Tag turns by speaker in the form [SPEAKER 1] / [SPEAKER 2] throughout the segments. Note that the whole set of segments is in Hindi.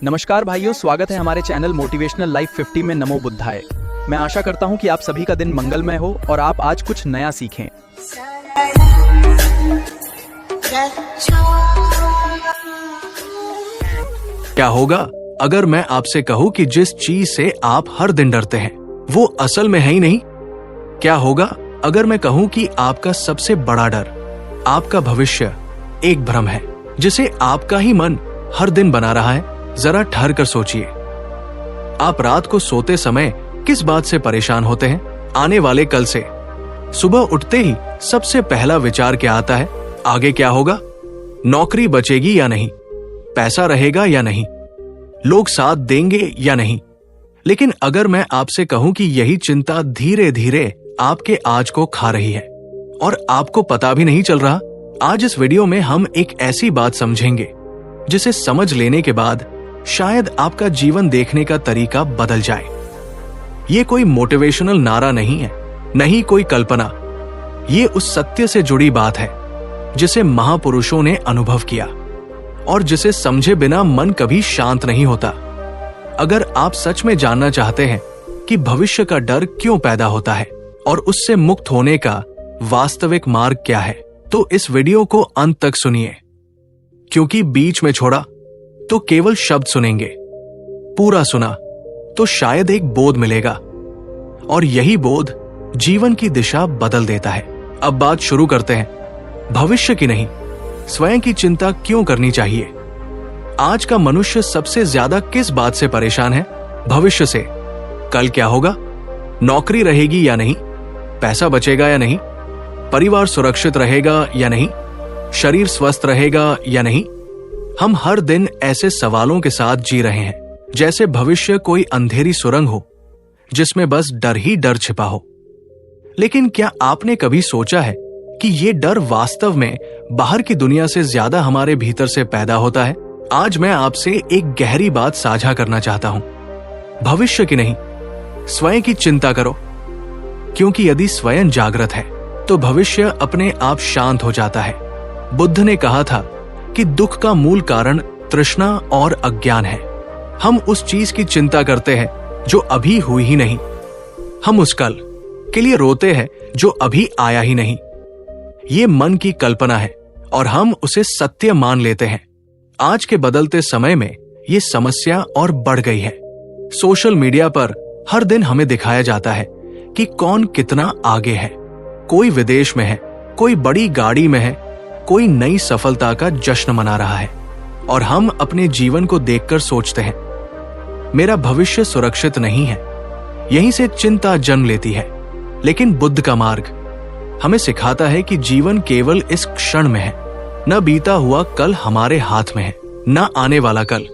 [SPEAKER 1] नमस्कार भाइयों, स्वागत है हमारे चैनल मोटिवेशनल लाइफ 50 में। नमो बुद्धाय। मैं आशा करता हूं कि आप सभी का दिन मंगलमय हो और आप आज कुछ नया सीखें।
[SPEAKER 2] क्या होगा अगर मैं आपसे कहूं कि जिस चीज से आप हर दिन डरते हैं वो असल में है ही नहीं? क्या होगा अगर मैं कहूं कि आपका सबसे बड़ा डर, आपका भविष्य, एक भ्रम है जिसे आपका ही मन हर दिन बना रहा है? जरा ठहर कर सोचिए। आप रात को सोते समय किस बात से परेशान होते हैं? आने वाले कल से। सुबह उठते ही सबसे पहला विचार क्या आता है? आगे क्या होगा? नौकरी बचेगी या नहीं? पैसा रहेगा या नहीं? लोग साथ देंगे या नहीं? लेकिन अगर मैं आपसे कहूं कि यही चिंता धीरे धीरे आपके आज को खा रही है और आपको पता भी नहीं चल रहा। आज इस वीडियो में हम एक ऐसी बात समझेंगे जिसे समझ लेने के बाद शायद आपका जीवन देखने का तरीका बदल जाए। ये कोई मोटिवेशनल नारा नहीं है, नहीं कोई कल्पना। ये उस सत्य से जुड़ी बात है जिसे महापुरुषों ने अनुभव किया और जिसे समझे बिना मन कभी शांत नहीं होता। अगर आप सच में जानना चाहते हैं कि भविष्य का डर क्यों पैदा होता है और उससे मुक्त होने का वास्तविक मार्ग क्या है, तो इस वीडियो को अंत तक सुनिए, क्योंकि बीच में छोड़ा तो केवल शब्द सुनेंगे, पूरा सुना तो शायद एक बोध मिलेगा और यही बोध जीवन की दिशा बदल देता है। अब बात शुरू करते हैं। भविष्य की नहीं, स्वयं की चिंता क्यों करनी चाहिए? आज का मनुष्य सबसे ज्यादा किस बात से परेशान है? भविष्य से। कल क्या होगा? नौकरी रहेगी या नहीं? पैसा बचेगा या नहीं? परिवार सुरक्षित रहेगा या नहीं? शरीर स्वस्थ रहेगा या नहीं? हम हर दिन ऐसे सवालों के साथ जी रहे हैं जैसे भविष्य कोई अंधेरी सुरंग हो जिसमें बस डर ही डर छिपा हो। लेकिन क्या आपने कभी सोचा है कि ये डर वास्तव में बाहर की दुनिया से ज्यादा हमारे भीतर से पैदा होता है? आज मैं आपसे एक गहरी बात साझा करना चाहता हूं। भविष्य की नहीं, स्वयं की चिंता करो, क्योंकि यदि स्वयं जागृत है तो भविष्य अपने आप शांत हो जाता है। बुद्ध ने कहा था कि दुख का मूल कारण तृष्णा और अज्ञान है। हम उस चीज की चिंता करते हैं जो अभी हुई ही नहीं। हम उस कल के लिए रोते हैं जो अभी आया ही नहीं। ये मन की कल्पना है और हम उसे सत्य मान लेते हैं। आज के बदलते समय में ये समस्या और बढ़ गई है। सोशल मीडिया पर हर दिन हमें दिखाया जाता है कि कौन कितना आगे है। कोई विदेश में है, कोई बड़ी गाड़ी में है, कोई नई सफलता का जश्न मना रहा है और हम अपने जीवन को देखकर सोचते हैं, मेरा भविष्य सुरक्षित नहीं है। यहीं से चिंता जन्म लेती है। लेकिन बुद्ध का मार्ग हमें सिखाता है कि जीवन केवल इस क्षण में है। न बीता हुआ कल हमारे हाथ में है, न आने वाला कल।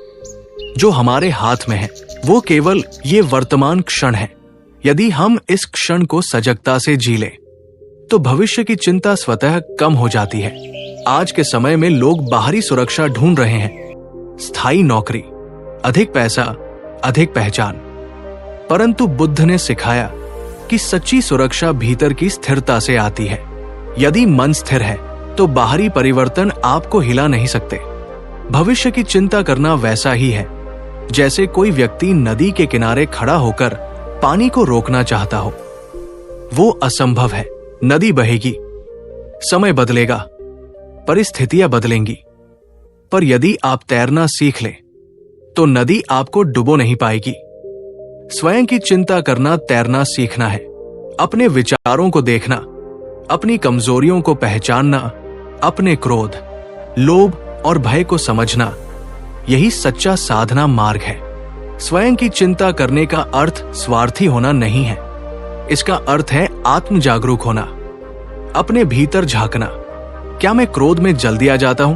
[SPEAKER 2] जो हमारे हाथ में है वो केवल ये वर्तमान क्षण है। यदि हम इस क्षण को सजगता से जी लें तो भविष्य की चिंता स्वतः कम हो जाती है। आज के समय में लोग बाहरी सुरक्षा ढूंढ रहे हैं, स्थायी नौकरी, अधिक पैसा, अधिक पहचान। परंतु बुद्ध ने सिखाया कि सच्ची सुरक्षा भीतर की स्थिरता से आती है। यदि मन स्थिर है तो बाहरी परिवर्तन आपको हिला नहीं सकते। भविष्य की चिंता करना वैसा ही है जैसे कोई व्यक्ति नदी के किनारे खड़ा होकर पानी को रोकना चाहता हो। वो असंभव है। नदी बहेगी, समय बदलेगा, परिस्थितियां बदलेंगी, पर यदि आप तैरना सीख लें तो नदी आपको डुबो नहीं पाएगी। स्वयं की चिंता करना तैरना सीखना है। अपने विचारों को देखना, अपनी कमजोरियों को पहचानना, अपने क्रोध, लोभ और भय को समझना, यही सच्चा साधना मार्ग है। स्वयं की चिंता करने का अर्थ स्वार्थी होना नहीं है। इसका अर्थ है आत्म जागरूक होना, अपने भीतर झांकना। क्या मैं क्रोध में जल्दी आ जाता हूं?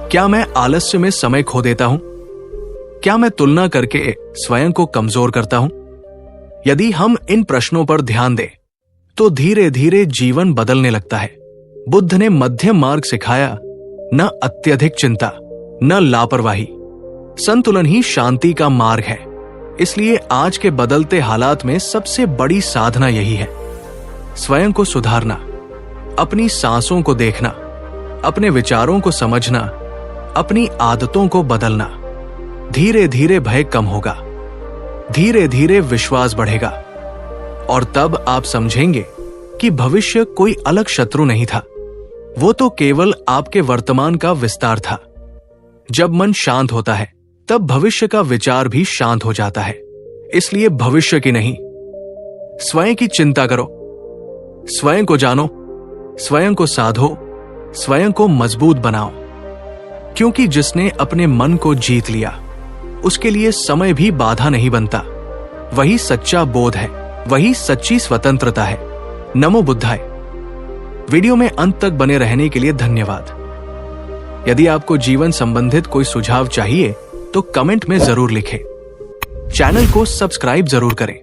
[SPEAKER 2] क्या मैं आलस्य में समय खो देता हूं? क्या मैं तुलना करके स्वयं को कमजोर करता हूं? यदि हम इन प्रश्नों पर ध्यान दें तो धीरे धीरे जीवन बदलने लगता है। बुद्ध ने मध्यम मार्ग सिखाया, न अत्यधिक चिंता, न लापरवाही। संतुलन ही शांति का मार्ग है। इसलिए आज के बदलते हालात में सबसे बड़ी साधना यही है, स्वयं को सुधारना, अपनी सांसों को देखना, अपने विचारों को समझना, अपनी आदतों को बदलना। धीरे धीरे भय कम होगा, धीरे धीरे विश्वास बढ़ेगा और तब आप समझेंगे कि भविष्य कोई अलग शत्रु नहीं था, वो तो केवल आपके वर्तमान का विस्तार था। जब मन शांत होता है तब भविष्य का विचार भी शांत हो जाता है। इसलिए भविष्य की नहीं, स्वयं की चिंता करो, स्वयं को जानो, स्वयं को साधो, स्वयं को मजबूत बनाओ। क्योंकि जिसने अपने मन को जीत लिया उसके लिए समय भी बाधा नहीं बनता। वही सच्चा बोध है, वही सच्ची स्वतंत्रता है। नमो बुद्धाय। वीडियो में अंत तक बने रहने के लिए धन्यवाद। यदि आपको जीवन संबंधित कोई सुझाव चाहिए तो कमेंट में जरूर लिखें। चैनल को सब्सक्राइब जरूर करें।